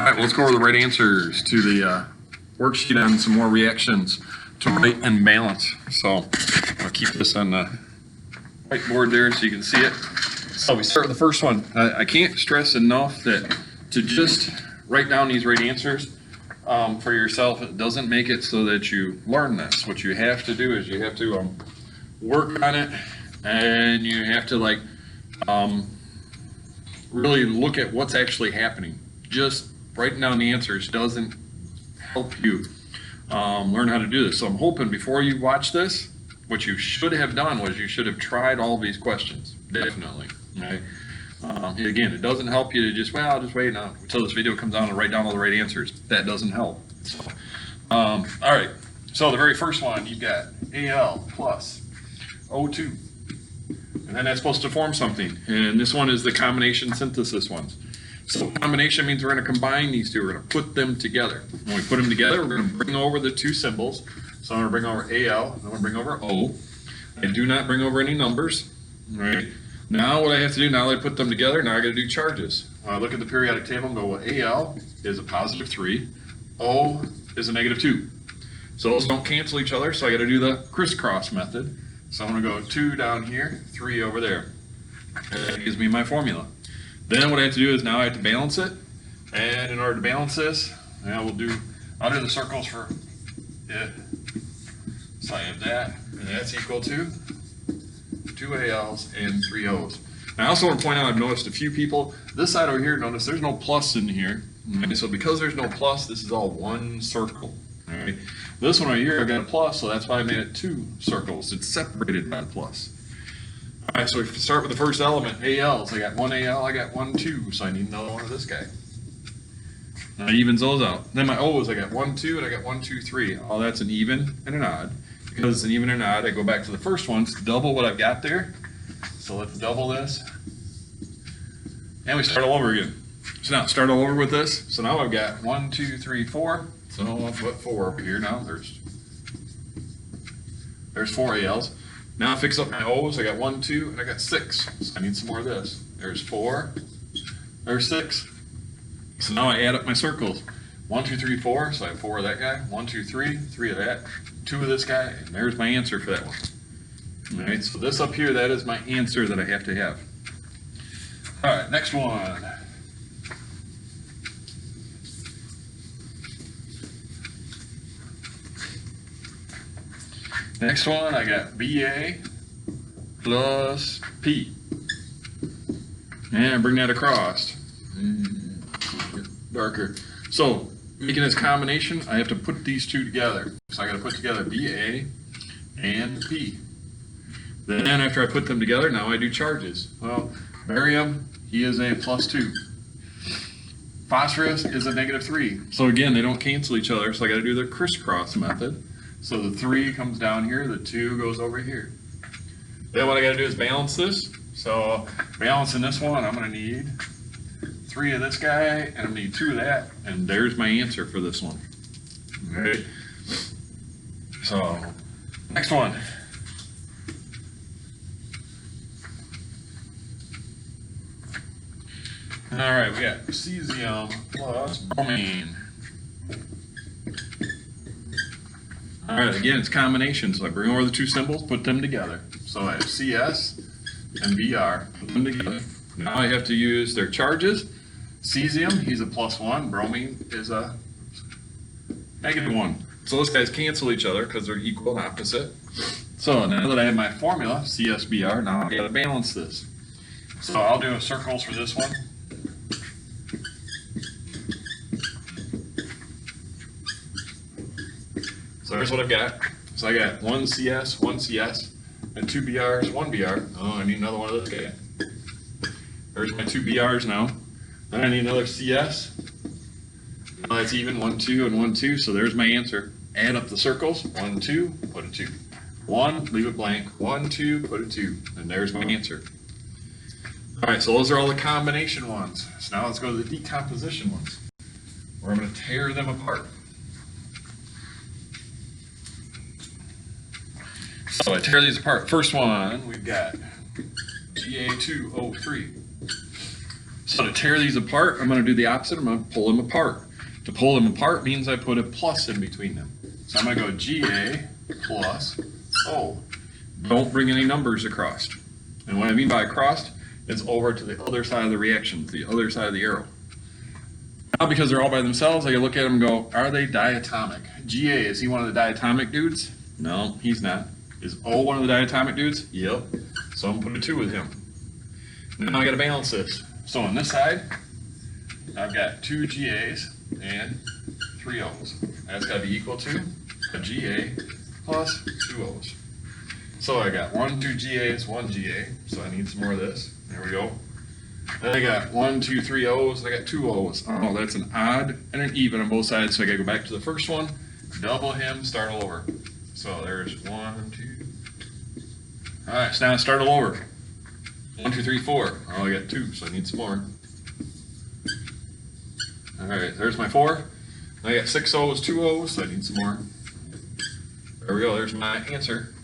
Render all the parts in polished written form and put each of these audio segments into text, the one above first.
All right, let's go over the right answers to the worksheet on some more reactions to rate and balance. So I'll keep this on the whiteboard there so you can see it. So we start with the first one. I can't stress enough that to just write down these right answers for yourself, it doesn't make it so that you learn this. What you have to do is you have to work on it, and you have to really look at what's actually happening. Just writing down the answers doesn't help you learn how to do this. So I'm hoping before you watch this, what you should have done was you should have tried all these questions. Definitely. Okay. Again, it doesn't help you to just, well, I'll just wait until this video comes on and write down all the right answers. That doesn't help. So, all right. So the very first one, you've got Al plus O2. And then that's supposed to form something. And this one is the combination synthesis ones. So combination means we're going to combine these two. We're going to put them together. When we put them together, we're going to bring over the two symbols. So I'm going to bring over Al, and I'm going to bring over O. I do not bring over any numbers. All right. Now what I have to do, now that I put them together, now I got to do charges. When I look at the periodic table and go, well, Al is a positive 3, O is a negative 2. So those don't cancel each other, so I got to do the crisscross method. So I'm going to go 2 down here, 3 over there. That gives me my formula. Then what I have to do is now I have to balance it. And in order to balance this, I'll do the circles for it. So I have that, and that's equal to 2 ALs and 3 O's. Now I also want to point out, I've noticed a few people, this side over here, notice there's no plus in here. Okay, so because there's no plus, this is all one circle. All right. This one right here, I've got a plus, so that's why I made it 2 circles. It's separated by the plus. All right, so if we start with the first element, ALs. I got 1 AL, I got 1, 2, so I need another one of this guy. Now it evens those out. Then my O's, I got 1, 2, and I got 1, 2, 3. Oh, that's an even and an odd. Because it's an even and an odd, I go back to the first one, it's double what I've got there. So let's double this. And we start all over again. So now start all over with this. So now I've got 1, 2, 3, 4. So I'll put 4 over here now. There's 4 ALs. Now I fix up my O's. I got 1, 2, and I got 6. So I need some more of this. There's 4. There's 6. So now I add up my circles. 1, 2, 3, 4. So I have 4 of that guy. 1, 2, 3. 3 of that. 2 of this guy. And there's my answer for that one. All right. So this up here, that is my answer that I have to have. All right. Next one. Next one, I got BA plus P. And bring that across. Darker. So, making this combination, I have to put these two together. So I got to put together BA and P. Then after I put them together, now I do charges. Well, barium, he is a plus 2. Phosphorus is a negative 3. So again, they don't cancel each other, so I got to do the crisscross method. So the 3 comes down here, the 2 goes over here. Then what I got to do is balance this. So balancing this one, I'm going to need 3 of this guy, and I'm going to need 2 of that, and there's my answer for this one. Okay. So next one. All right, we got cesium plus bromine. All right, again, it's combination. So I bring over the 2 symbols, put them together. So I have CS and Br, put them together. Now I have to use their charges. Cesium, he's a plus 1. Bromine is a negative 1. So those guys cancel each other because they're equal and opposite. So now that I have my formula, CSBr, now I've got to balance this. So I'll do circles for this one. So here's what I've got. So I got 1 CS, 1 CS, and 2 BRs, 1 BR. Oh, I need another one of those guys. There's my 2 BRs now. Then I need another CS. Now that's even, 1, 2, and 1, 2. So there's my answer. Add up the circles. 1, 2, put a 2. 1, leave it blank. 1, 2, put a 2. And there's my answer. All right, so those are all the combination ones. So now let's go to the decomposition ones, where I'm going to tear them apart. So I tear these apart. First one, we've got Ga2O3. So to tear these apart, I'm going to do the opposite. I'm going to pull them apart. To pull them apart means I put a plus in between them. So I'm going to go GA plus O. Don't bring any numbers across. And what I mean by across, it's over to the other side of the reaction, the other side of the arrow. Now, because they're all by themselves, I can look at them and go, are they diatomic? GA, is he one of the diatomic dudes? No, he's not. Is O one of the diatomic dudes? Yep. So I'm going to put a 2 with him. Now I got to balance this. So on this side, I've got 2 GAs and 3 O's. That's got to be equal to a GA plus 2 O's. So I got 1, 2 GAs, 1 GA. So I need some more of this. There we go. Then I got 1, 2, 3 O's, and I got 2 O's. Oh, that's an odd and an even on both sides. So I got to go back to the first one, double him, start all over. So there's 1, 2. All right, so now start all over. 1, 2, 3, 4. Oh, I got 2, so I need some more. All right, there's my 4. I got 6 O's, 2 O's, so I need some more. There we go, there's my answer.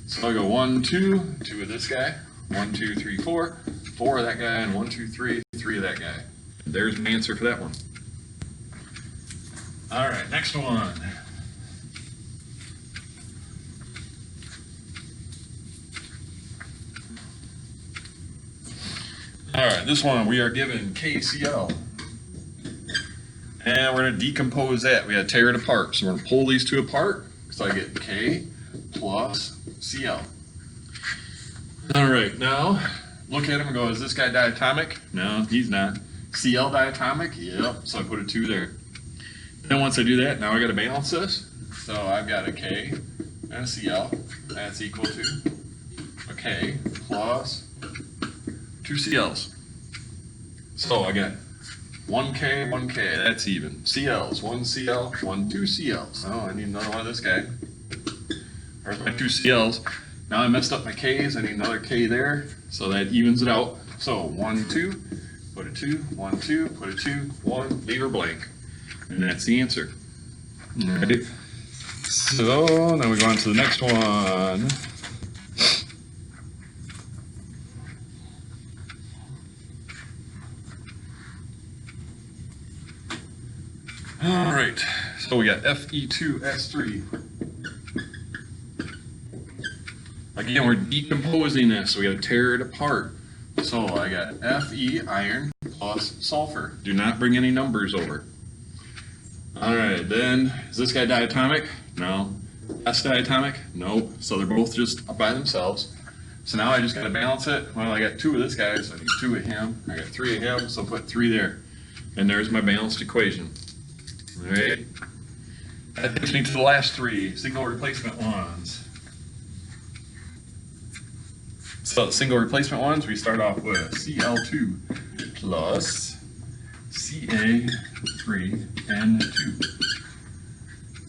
So I go 1, 2, 2 of this guy, 1, 2, 3, 4, 4 of that guy, and 1, 2, 3, 3 of that guy. And there's my answer for that one. All right, next one. All right, this one we are given KCl. And we're going to decompose that. We got to tear it apart. So we're going to pull these two apart. So I get K plus Cl. All right, now look at him and go, is this guy diatomic? No, he's not. Cl diatomic? Yep. So I put a 2 there. Then once I do that, now I got to balance this. So I've got a K and a Cl. That's equal to a K plus 2 CLs. So I got 1K, 1K, that's even. CLs, 1 CL, 1, 2 CLs. Oh, I need another one of this guy. There's my 2 CLs. Now I messed up my Ks, I need another K there, so that evens it out. So 1, 2, put a 2, 1, 2, put a 2, 1, leave her blank. And that's the answer. All right. So now we go on to the next one. All right, so we got Fe2S3. Again, we're decomposing this, so we got to tear it apart. So I got Fe, iron, plus sulfur. Do not bring any numbers over. All right, then, is this guy diatomic? No. S diatomic? Nope. So they're both just by themselves. So now I just got to balance it. Well, I got 2 of this guy, so I need 2 of him. I got 3 of him, so put 3 there. And there's my balanced equation. All right. That takes me to the last 3 single replacement ones. So the single replacement ones, we start off with Cl2 plus Ca3N2.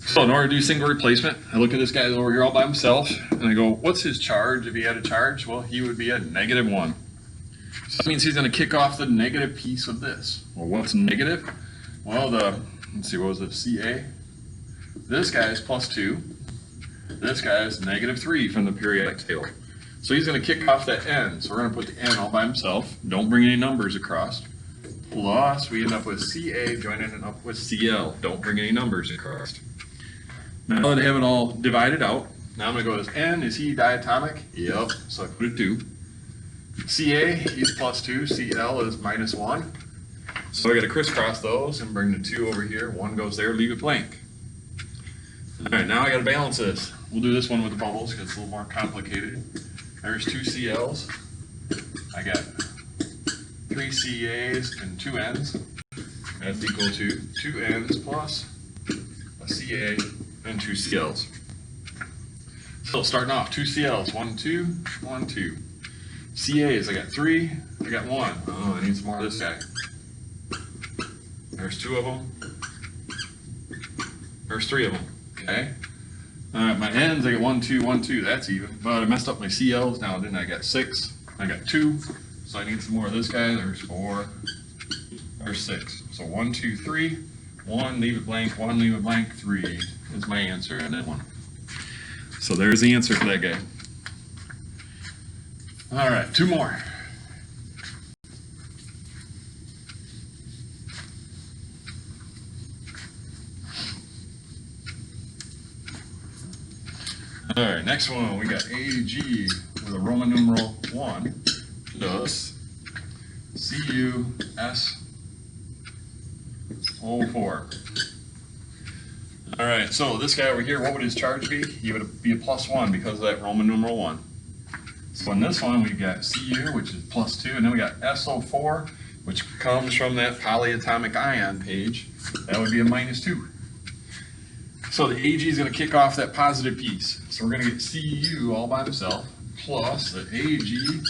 So in order to do single replacement, I look at this guy over here all by himself, and I go, what's his charge if he had a charge? Well, he would be a -1. So that means he's going to kick off the negative piece of this. Well, what's negative? Well, let's see, what was it, Ca? This guy is +2. This guy is -3 from the periodic table. So he's going to kick off that N. So we're going to put the N all by himself. Don't bring any numbers across. Plus, we end up with Ca joining up with Cl. Don't bring any numbers across. Now that I have it all divided out, now I'm going to go with N. Is he diatomic? Yep. So I put a 2. Ca, he's +2. Cl is -1. So I got to crisscross those and bring the 2 over here. 1 goes there, leave it blank. All right, now I got to balance this. We'll do this one with the bubbles because it's a little more complicated. There's 2 CLs. I got 3 CAs and 2 Ns. That's equal to 2 Ns plus a CA and 2 CLs. So starting off, 2 CLs, 1, 2, 1, 2. CAs, I got 3, I got 1. Oh, I need some more of this guy. There's 2 of them. There's 3 of them. Okay. My N's, I got 1, 2, 1, 2. That's even. But I messed up my CLs now. Then I got 6. I got 2. So I need some more of this guy. There's 4. There's 6. So 1, 2, 3. 1, leave it blank. 1, leave it blank. 3 is my answer on that one. So there's the answer for that guy. All right, 2 more. All right, next one, we got AG with a Roman numeral 1 plus CUS04. All right, so this guy over here, what would his charge be? He would be a +1 because of that Roman numeral 1. So in this one, we've got Cu, which is +2, and then we got SO4, which comes from that polyatomic ion page. That would be a -2. So the AG is going to kick off that positive piece. So we're going to get Cu all by himself, plus the AG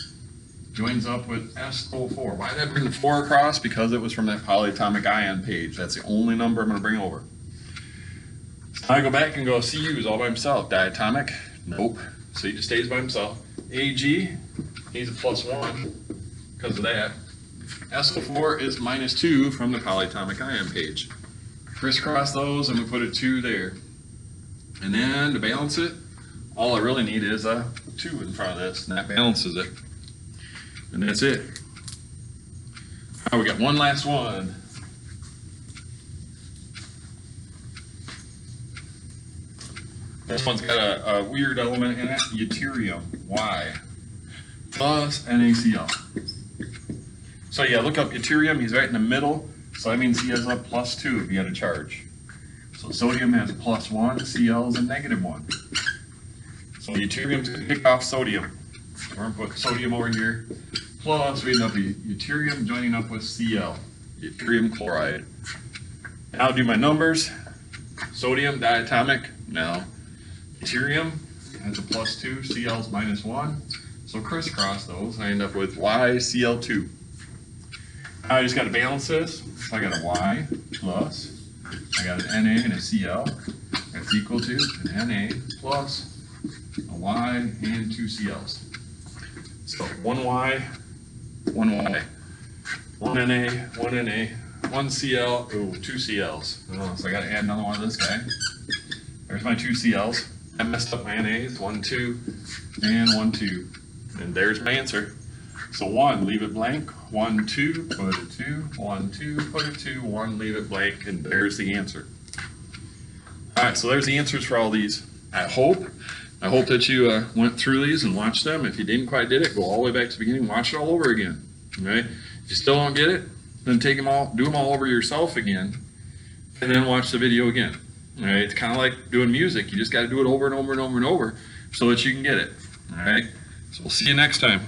joins up with SO4. Why did I bring the 4 across? Because it was from that polyatomic ion page. That's the only number I'm going to bring over. So I go back and go, Cu is all by himself. Diatomic? Nope. So he just stays by himself. AG, he's a +1 because of that. SO4 is -2 from the polyatomic ion page. Crisscross those and we put a 2 there. And then to balance it, all I really need is a 2 in front of this, and that balances it. And that's it. All right, we got one last one. This one's got a weird element in it, deuterium, Y, plus NaCl. So yeah, look up deuterium, he's right in the middle, so that means he has a +2 if he had a charge. So sodium has a +1, Cl is a -1. So deuterium's going to kick off sodium. We're going to put sodium over here, plus we end up with deuterium joining up with Cl, deuterium chloride. Now I'll do my numbers. Sodium diatomic, no. Deuterium has a +2, Cl is -1. So crisscross those, I end up with YCl2. Now I just got to balance this. So I got a Y plus, I got an Na and a Cl. That's equal to an Na plus a Y and 2 Cls. So 1 Y, 1 Y, 1 Na, 1 Na, 1 Cl, oh, 2 Cls. Oh, so I got to add another one of this guy. There's my 2 Cls. I messed up my NAs, 1, 2, and 1, 2. And there's my answer. So 1, leave it blank. 1, 2, put a 2. 1, 2, put a 2. 1, leave it blank. And there's the answer. All right, so there's the answers for all these. I hope that you went through these and watched them. If you didn't quite get it, go all the way back to the beginning, watch it all over again. All right? If you still don't get it, then take them all, do them all over yourself again, and then watch the video again. All right? It's kind of like doing music. You just got to do it over and over and over and over so that you can get it. All right? So we'll see you next time.